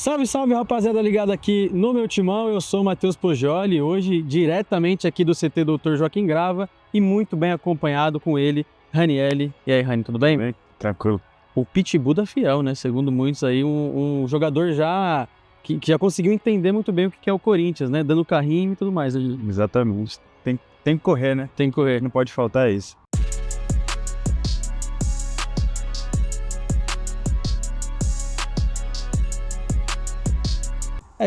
Salve, salve, rapaziada ligada aqui no meu timão. Eu sou o Matheus Poggioli, hoje diretamente aqui do CT Dr. Joaquim Grava e muito bem acompanhado com ele, Ranielli. E aí, Rani, tudo bem? Bem, tranquilo. O pitbull da Fiel, né? Segundo muitos aí, um jogador já que já conseguiu entender muito bem o que é o Corinthians, né? Dando carrinho e tudo mais. Exatamente. Tem que correr, né? Tem que correr. Não pode faltar isso.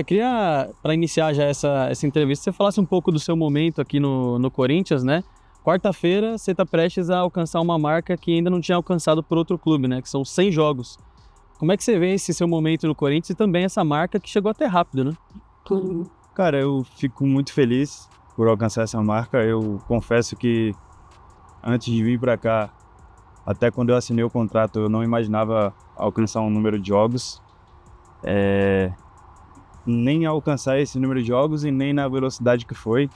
Queria, para iniciar já essa entrevista, você falasse um pouco do seu momento aqui no Corinthians, né? Quarta-feira, você está prestes a alcançar uma marca que ainda não tinha alcançado por outro clube, né? Que são 100 jogos. Como é que você vê esse seu momento no Corinthians e também essa marca que chegou até rápido, né? Cara, eu fico muito feliz por alcançar essa marca. Eu confesso que antes de vir para cá, até quando eu assinei o contrato, eu não imaginava alcançar um número de jogos. Nem alcançar esse número de jogos e nem na velocidade que foi.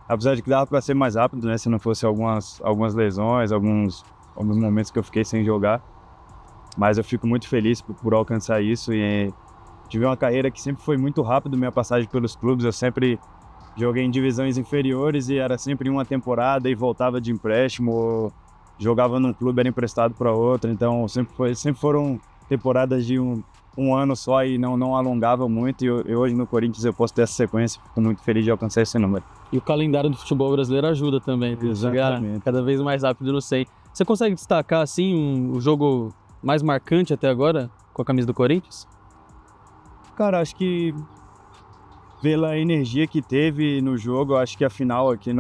Apesar de que dava para ser mais rápido, né? Se não fosse algumas lesões, alguns momentos que eu fiquei sem jogar. Mas eu fico muito feliz por alcançar isso e tive uma carreira que sempre foi muito rápido, minha passagem pelos clubes. Eu sempre joguei em divisões inferiores e era sempre uma temporada e voltava de empréstimo, ou jogava num clube, era emprestado para outro. Então sempre foram temporadas de um ano só e não alongava muito. E hoje no Corinthians eu posso ter essa sequência, fico muito feliz de alcançar esse número. E o calendário do futebol brasileiro ajuda também. Exatamente. Cada vez mais rápido no 100. Você consegue destacar assim o jogo mais marcante até agora com a camisa do Corinthians? Cara, acho que pela energia que teve no jogo, acho que a final aqui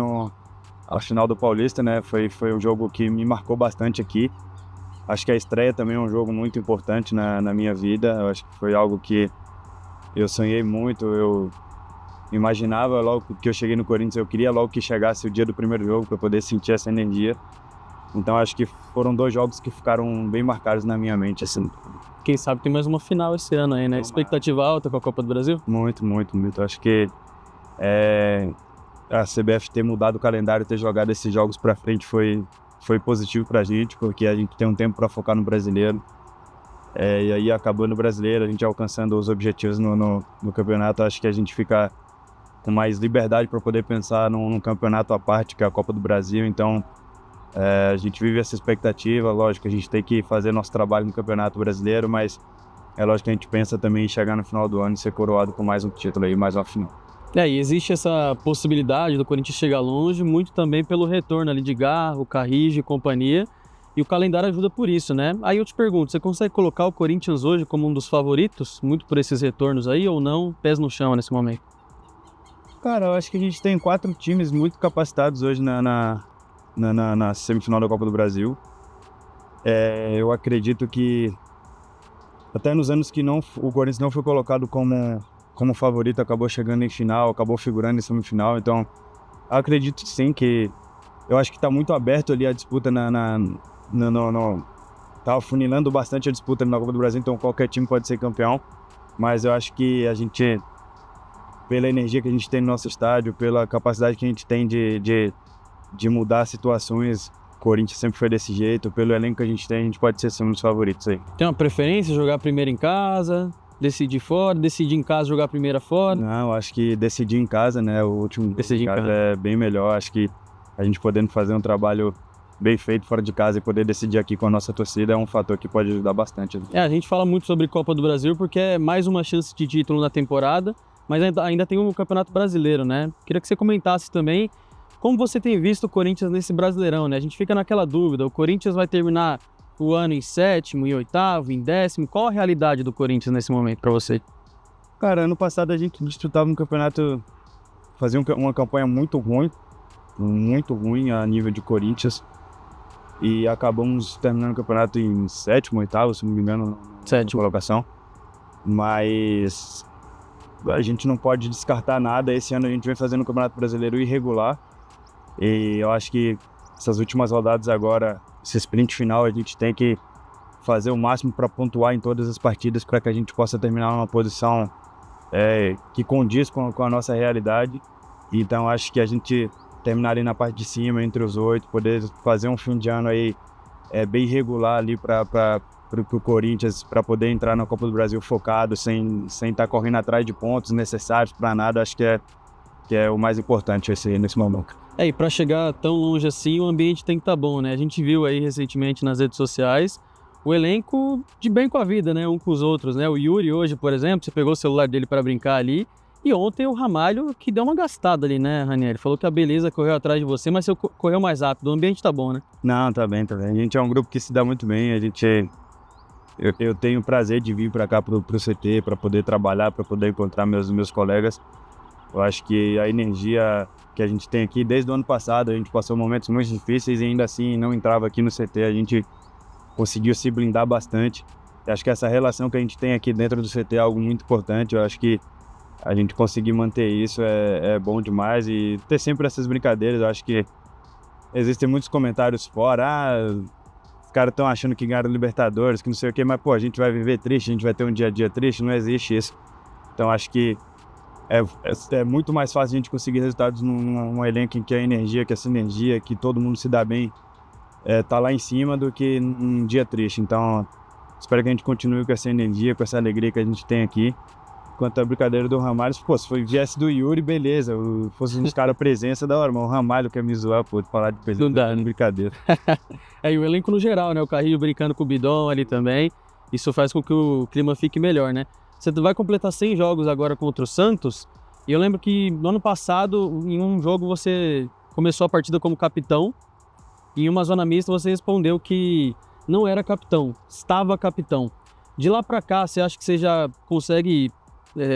a final do Paulista, né, foi um jogo que me marcou bastante aqui. Acho que a estreia também é um jogo muito importante na minha vida. Eu acho que foi algo que eu sonhei muito. Eu imaginava logo que eu cheguei no Corinthians, eu queria logo que chegasse o dia do primeiro jogo para poder sentir essa energia. Então acho que foram dois jogos que ficaram bem marcados na minha mente, assim. Quem sabe tem mais uma final esse ano aí, né? Expectativa alta com a Copa do Brasil? Muito, muito, muito. Acho que a CBF ter mudado o calendário, ter jogado esses jogos para frente foi positivo pra gente, porque a gente tem um tempo para focar no brasileiro. E aí, acabando o brasileiro, a gente alcançando os objetivos no campeonato, acho que a gente fica com mais liberdade para poder pensar num campeonato à parte, que é a Copa do Brasil. Então, a gente vive essa expectativa. Lógico, a gente tem que fazer nosso trabalho no Campeonato Brasileiro, mas é lógico que a gente pensa também em chegar no final do ano e ser coroado com mais um título aí, mais uma final. E existe essa possibilidade do Corinthians chegar longe, muito também pelo retorno ali de Garro, Carrijo e companhia, e o calendário ajuda por isso, né? Aí eu te pergunto, você consegue colocar o Corinthians hoje como um dos favoritos, muito por esses retornos aí, ou não? Pés no chão nesse momento? Cara, eu acho que a gente tem 4 times muito capacitados hoje na semifinal da Copa do Brasil. Eu acredito que até nos anos que o Corinthians não foi colocado como favorito, acabou chegando em final, acabou figurando em semifinal. Então, acredito sim que eu acho que está muito aberto ali a disputa tá afunilando bastante a disputa na Copa do Brasil, então qualquer time pode ser campeão. Mas eu acho que a gente, pela energia que a gente tem no nosso estádio, pela capacidade que a gente tem de mudar situações, o Corinthians sempre foi desse jeito. Pelo elenco que a gente tem, a gente pode ser um dos favoritos aí. Tem uma preferência, jogar primeiro em casa, decidir fora, decidir em casa, jogar a primeira fora? Não, acho que decidir em casa, né, o último decidir em casa é bem melhor. Acho que a gente podendo fazer um trabalho bem feito fora de casa e poder decidir aqui com a nossa torcida é um fator que pode ajudar bastante. A gente fala muito sobre Copa do Brasil porque é mais uma chance de título na temporada, mas ainda tem o Campeonato Brasileiro, né? Queria que você comentasse também como você tem visto o Corinthians nesse Brasileirão, né? A gente fica naquela dúvida, o Corinthians vai terminar o ano em 7º, em 8º, em 10º? Qual a realidade do Corinthians nesse momento para você? Cara, ano passado a gente disputava um campeonato, fazia uma campanha muito ruim a nível de Corinthians, e acabamos terminando o campeonato em 7º, 8º, se não me engano, na colocação. Mas a gente não pode descartar nada. Esse ano a gente vem fazendo o Campeonato Brasileiro irregular, e eu acho que essas últimas rodadas agora, esse sprint final, a gente tem que fazer o máximo para pontuar em todas as partidas para que a gente possa terminar numa posição que condiz com a nossa realidade. Então acho que a gente terminar ali na parte de cima, entre os 8, poder fazer um fim de ano aí bem regular ali para pro Corinthians para poder entrar na Copa do Brasil focado, sem estar correndo atrás de pontos necessários para nada. Acho que é o mais importante nesse momento. E para chegar tão longe assim, o ambiente tem que estar bom, né? A gente viu aí recentemente nas redes sociais o elenco de bem com a vida, né? Um com os outros, né? O Yuri hoje, por exemplo, você pegou o celular dele para brincar ali. E ontem o Ramalho que deu uma gastada ali, né, Ranieri? Falou que a Beleza correu atrás de você, mas você correu mais rápido. O ambiente tá bom, né? Não, tá bem. A gente é um grupo que se dá muito bem. Eu tenho o prazer de vir para cá pro CT para poder trabalhar, para poder encontrar meus colegas. Eu acho que a energia que a gente tem aqui, desde o ano passado, a gente passou momentos muito difíceis e ainda assim não entrava aqui no CT. A gente conseguiu se blindar bastante. Eu acho que essa relação que a gente tem aqui dentro do CT é algo muito importante. Eu acho que a gente conseguir manter isso é bom demais e ter sempre essas brincadeiras. Eu acho que existem muitos comentários fora, os caras estão achando que ganharam Libertadores, que não sei o quê, mas pô, a gente vai viver triste, a gente vai ter um dia a dia triste, não existe isso. Então acho que é muito mais fácil a gente conseguir resultados num elenco em que a energia, que essa energia, que todo mundo se dá bem, tá lá em cima do que num dia triste. Então espero que a gente continue com essa energia, com essa alegria que a gente tem aqui. Quanto à brincadeira do Ramalho, pô, se viesse do Yuri, beleza. Fosse uns caras presença da hora, mas o Ramalho quer me zoar, pô, falar de presença. Não dá, né? Brincadeira. E o elenco no geral, né? O Carrilho brincando com o Bidon ali também. Isso faz com que o clima fique melhor, né? Você vai completar 100 jogos agora contra o Santos. E eu lembro que no ano passado, em um jogo, você começou a partida como capitão. E em uma zona mista, você respondeu que não era capitão, estava capitão. De lá pra cá, você acha que você já consegue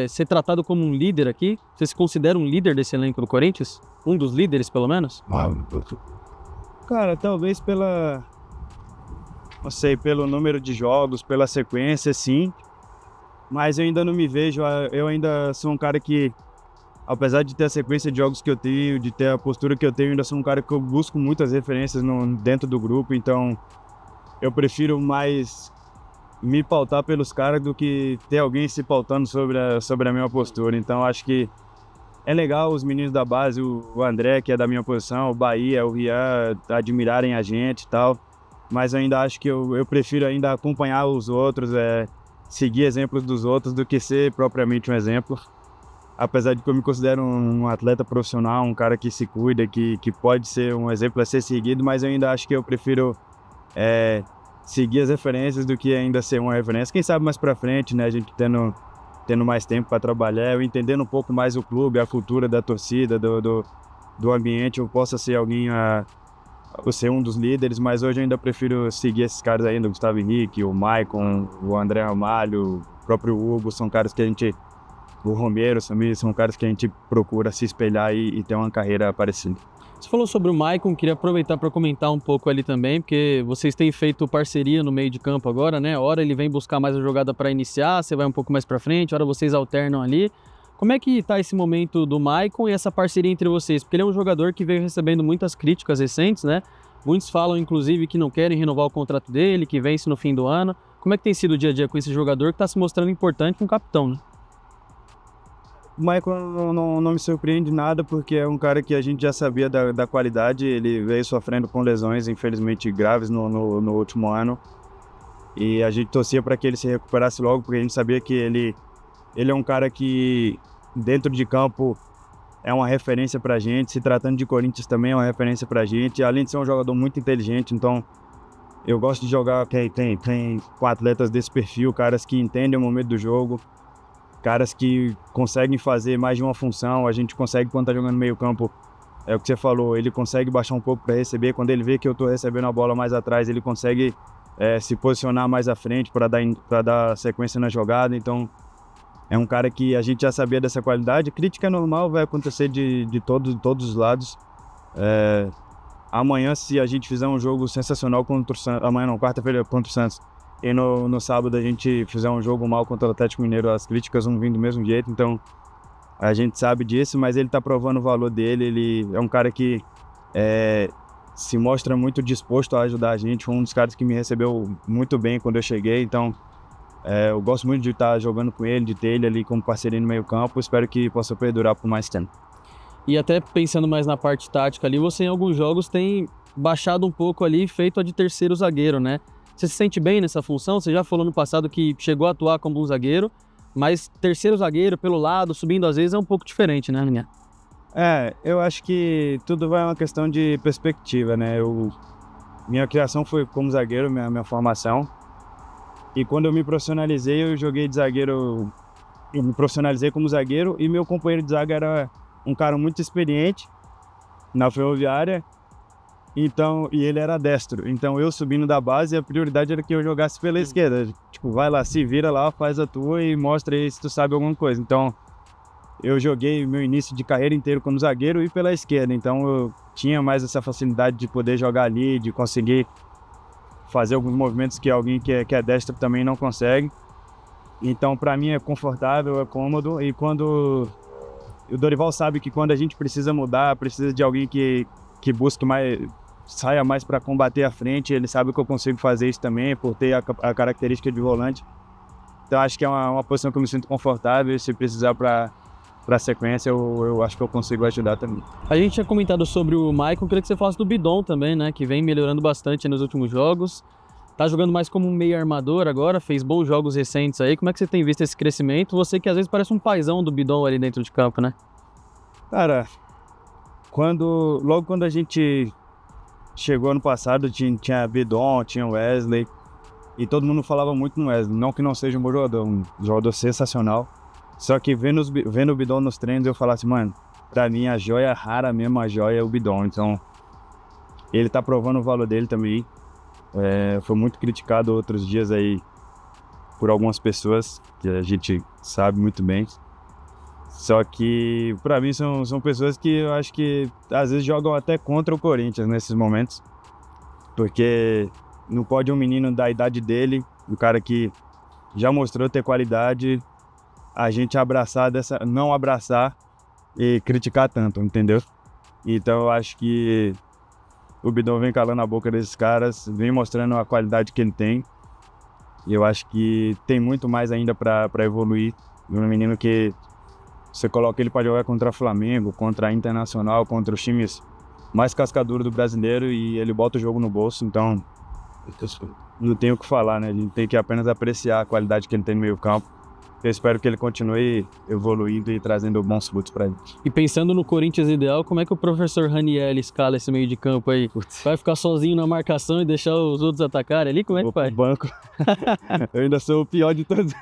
ser tratado como um líder aqui? Você se considera um líder desse elenco do Corinthians? Um dos líderes, pelo menos? Cara, talvez não sei, pelo número de jogos, pela sequência, sim. Mas eu ainda não me vejo, eu ainda sou um cara que, apesar de ter a sequência de jogos que eu tenho, de ter a postura que eu tenho, ainda sou um cara que eu busco muitas referências dentro do grupo, então eu prefiro mais me pautar pelos caras do que ter alguém se pautando sobre a minha postura. Então acho que é legal os meninos da base, o André, que é da minha posição, o Bahia, o Rian, admirarem a gente e tal, mas eu ainda acho que eu prefiro ainda acompanhar os outros, seguir exemplos dos outros do que ser propriamente um exemplo. Apesar de que eu me considero um atleta profissional, um cara que se cuida, que pode ser um exemplo a ser seguido, mas eu ainda acho que eu prefiro seguir as referências do que ainda ser uma referência. Quem sabe mais pra frente, né, a gente tendo mais tempo para trabalhar, eu entendendo um pouco mais o clube, a cultura da torcida, do ambiente, eu possa ser alguém ser um dos líderes, mas hoje eu ainda prefiro seguir esses caras ainda, o Gustavo Henrique, o Maicon, o André Ramalho, o próprio Hugo, são caras que o Romero também, são caras que a gente procura se espelhar e ter uma carreira parecida. Você falou sobre o Maicon, queria aproveitar para comentar um pouco ali também, porque vocês têm feito parceria no meio de campo agora, né? Hora ele vem buscar mais a jogada para iniciar, você vai um pouco mais para frente, hora vocês alternam ali. Como é que tá esse momento do Maicon e essa parceria entre vocês? Porque ele é um jogador que veio recebendo muitas críticas recentes, né? Muitos falam, inclusive, que não querem renovar o contrato dele, que vence no fim do ano. Como é que tem sido o dia a dia com esse jogador que está se mostrando importante com o capitão, né? O Maicon não me surpreende nada, porque é um cara que a gente já sabia da qualidade. Ele veio sofrendo com lesões, infelizmente graves, no último ano. E a gente torcia para que ele se recuperasse logo, porque a gente sabia que ele é um cara que, dentro de campo, é uma referência para a gente. Se tratando de Corinthians, também é uma referência para a gente. Além de ser um jogador muito inteligente, então eu gosto de jogar com atletas desse perfil, caras que entendem o momento do jogo, caras que conseguem fazer mais de uma função. A gente consegue, quando tá jogando no meio campo, é o que você falou, ele consegue baixar um pouco para receber. Quando ele vê que eu tô recebendo a bola mais atrás, ele consegue se posicionar mais à frente para dar sequência na jogada. Então é um cara que a gente já sabia dessa qualidade. Crítica é normal, vai acontecer de todos os lados. Amanhã, se a gente fizer um jogo sensacional contra o Santos, amanhã não, quarta-feira contra o Santos, e no sábado a gente fizer um jogo mal contra o Atlético Mineiro, as críticas vão vir do mesmo jeito. Então a gente sabe disso, mas ele tá provando o valor dele. Ele é um cara que se mostra muito disposto a ajudar a gente. Foi um dos caras que me recebeu muito bem quando eu cheguei. Então eu gosto muito de estar jogando com ele, de ter ele ali como parceiro no meio campo. Espero que possa perdurar por mais tempo. E até pensando mais na parte tática ali, você em alguns jogos tem baixado um pouco ali, feito a de terceiro zagueiro, né? Você se sente bem nessa função? Você já falou no passado que chegou a atuar como um zagueiro, mas terceiro zagueiro pelo lado, subindo às vezes é um pouco diferente, né, Daniel? Eu acho que tudo vai uma questão de perspectiva, né? Minha criação foi como zagueiro, minha formação. E quando eu me profissionalizei, eu joguei de zagueiro, eu me profissionalizei como zagueiro e meu companheiro de zaga era um cara muito experiente na Ferroviária, então, e ele era destro. Então eu subindo da base, a prioridade era que eu jogasse pela esquerda. Tipo, vai lá, se vira lá, faz a tua e mostra aí se tu sabe alguma coisa. Então eu joguei meu início de carreira inteiro como zagueiro e pela esquerda. Então eu tinha mais essa facilidade de poder jogar ali, de conseguir fazer alguns movimentos que alguém que é destro também não consegue. Então, para mim é confortável, é cômodo. E quando o Dorival sabe que quando a gente precisa mudar, precisa de alguém que busque mais, saia mais para combater a frente, ele sabe que eu consigo fazer isso também, por ter a característica de volante. Então, acho que é uma posição que eu me sinto confortável. E se precisar para sequência, eu acho que eu consigo ajudar também. A gente tinha comentado sobre o Maicon, queria que você falasse do Bidon também, né? Que vem melhorando bastante nos últimos jogos. Tá jogando mais como um meio armador agora, fez bons jogos recentes aí. Como é que você tem visto esse crescimento? Você que às vezes parece um paizão do Bidon ali dentro de campo, né? Cara, logo quando a gente chegou ano passado, tinha Bidon, tinha Wesley, e todo mundo falava muito no Wesley. Não que não seja um bom jogador, um jogador sensacional. Só que vendo o Bidon nos treinos, eu falasse, mano, pra mim a joia rara mesmo, a joia é o Bidon. Então, ele tá provando o valor dele também. Foi muito criticado outros dias aí por algumas pessoas, que a gente sabe muito bem. Só que, pra mim, são pessoas que eu acho que às vezes jogam até contra o Corinthians nesses momentos. Porque não pode um menino da idade dele, um cara que já mostrou ter qualidade, a gente não abraçar e criticar tanto, entendeu? Então eu acho que o Bidon vem calando a boca desses caras, vem mostrando a qualidade que ele tem. E eu acho que tem muito mais ainda para evoluir. Um menino que você coloca ele para jogar contra o Flamengo, contra a Internacional, contra os times mais cascaduros do brasileiro, e ele bota o jogo no bolso. Então não tem o que falar, né? A gente tem que apenas apreciar a qualidade que ele tem no meio campo. Eu espero que ele continue evoluindo e trazendo bons frutos pra gente. E pensando no Corinthians ideal, como é que o professor Raniel escala esse meio de campo aí? Vai ficar sozinho na marcação e deixar os outros atacarem ali? Como é que vai? Banco. Eu ainda sou o pior de todos.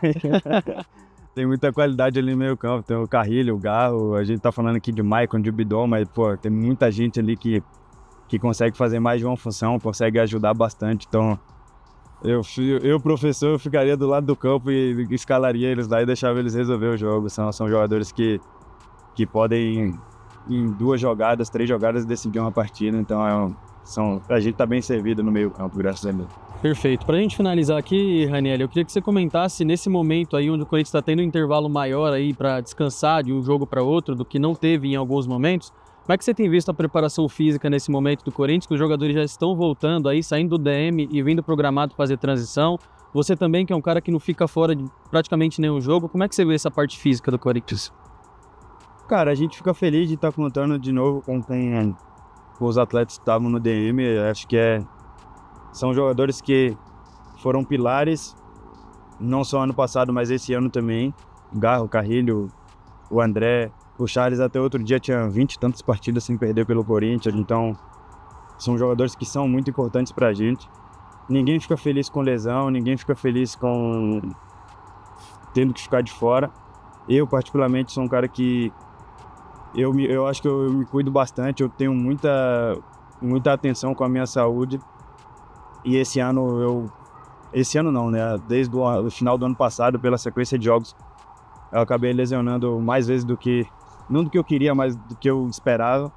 Tem muita qualidade ali no meio campo. Tem o Carrilho, o Garro. A gente tá falando aqui de Maicon, de Bidon, mas pô, tem muita gente ali que consegue fazer mais de uma função, consegue ajudar bastante. Então, eu professor, eu ficaria do lado do campo e escalaria eles lá e deixava eles resolver o jogo. São jogadores que podem, em 2 jogadas, 3 jogadas, decidir uma partida. Então, a gente tá bem servido no meio campo, graças a Deus. Perfeito. Pra gente finalizar aqui, Raniel, eu queria que você comentasse nesse momento aí onde o Corinthians está tendo um intervalo maior aí para descansar de um jogo para outro do que não teve em alguns momentos. Como é que você tem visto a preparação física nesse momento do Corinthians, que os jogadores já estão voltando aí, saindo do DM e vindo programado fazer transição? Você também, que é um cara que não fica fora de praticamente nenhum jogo, como é que você vê essa parte física do Corinthians? Cara, a gente fica feliz de estar contando de novo com os atletas que estavam no DM. Acho que são jogadores que foram pilares, não só ano passado, mas esse ano também. Garro, Carrilho, o André, o Charles até outro dia tinha 20 e tantas partidas sem perder pelo Corinthians. Então, são jogadores que são muito importantes pra gente. Ninguém fica feliz com lesão, ninguém fica feliz com tendo que ficar de fora. Eu, particularmente, sou um cara que eu acho que eu me cuido bastante, eu tenho muita atenção com a minha saúde. E esse ano não, né? Desde o final do ano passado, pela sequência de jogos, eu acabei lesionando mais vezes não do que eu queria, mas do que eu esperava.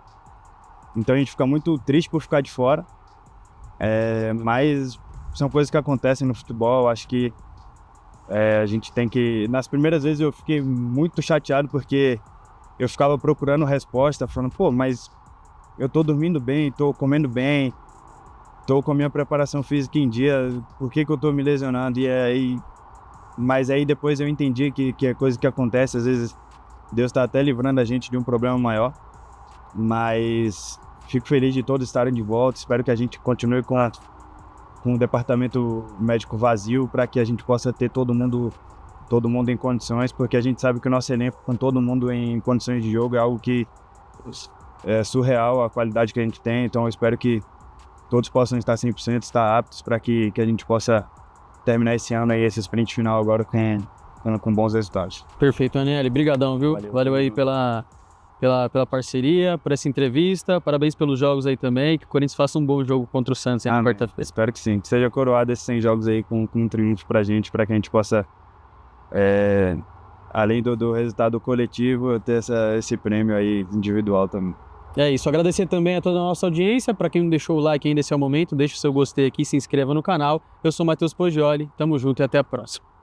Então a gente fica muito triste por ficar de fora. Mas são coisas que acontecem no futebol. Acho que a gente tem que... Nas primeiras vezes eu fiquei muito chateado porque eu ficava procurando resposta, falando, pô, mas eu tô dormindo bem, tô comendo bem, tô com a minha preparação física em dia, por que eu tô me lesionando? Mas aí depois eu entendi que é coisa que acontece, às vezes Deus tá até livrando a gente de um problema maior. Mas fico feliz de todos estarem de volta, espero que a gente continue com com o departamento médico vazio para que a gente possa ter todo mundo em condições, porque a gente sabe que o nosso elenco, com todo mundo em condições de jogo, é algo que é surreal a qualidade que a gente tem. Então eu espero que todos possam estar 100%, estar aptos para que a gente possa terminar esse ano aí, esse sprint final agora com bons resultados. Perfeito, Ranieri. Brigadão, viu? Valeu aí pela parceria, por essa entrevista. Parabéns pelos jogos aí também. Que o Corinthians faça um bom jogo contra o Santos na quarta-feira. Espero que sim. Que seja coroado esses 100 jogos aí com um triunfo pra gente, para que a gente possa, além do resultado coletivo, ter esse prêmio aí individual também. É isso, agradecer também a toda a nossa audiência. Para quem não deixou o like ainda, esse é o momento, deixa o seu gostei aqui, se inscreva no canal. Eu sou o Matheus Poggioli, tamo junto e até a próxima.